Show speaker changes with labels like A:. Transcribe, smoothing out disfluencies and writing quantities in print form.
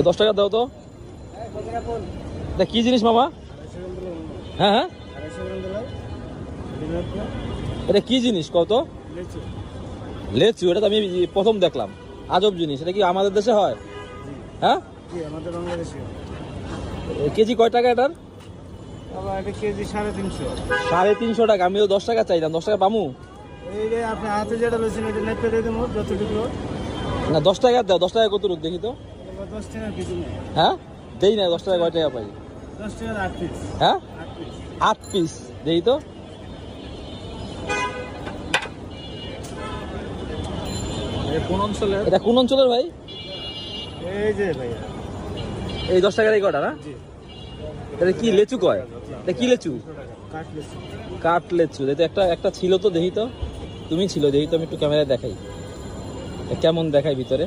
A: 10 টাকা দাও তো। এটা কি জিনিস মামা? হ্যাঁ হ্যাঁ, এটা কি জিনিস কত? লেচু। এটা তো আমি প্রথম দেখলাম, আজব জিনিস। এটা কি আমাদের দেশে হয়? হ্যাঁ,
B: আমাদের বাংলাদেশে।
A: কেজি কয় টাকা এটার?
B: এটা কেজি 350।
A: 350 টাকা। আমি তো 10 টাকা চাইলাম। 10 টাকা পামু?
B: এই যে আপনি হাতে যেটা লইছেন এটা নেপে দিয়ে দেবো যতটুকু।
A: না 10 টাকা দাও। 10 টাকা কত দেখি তো।
B: 10 টাকা কেজি।
A: হ্যাঁ দেই না। 10 টাকা কয় টাকা পাই?
B: 10 টাকা 8 পিস।
A: হ্যাঁ 8 পিস দেই তো। এটা কোন অঞ্চলের ভাই?
B: এই যে ভাই
A: এই 10 টাকার এই কটা না? এটা কি লেচু কয়? এটা কি লেচু? কাঠ লেচু। এটা একটা ছিল তো, দেখি তো। তুমি ছিল, দেখি তো। আমি একটু ক্যামেরায় দেখাই কেমন দেখাই ভিতরে।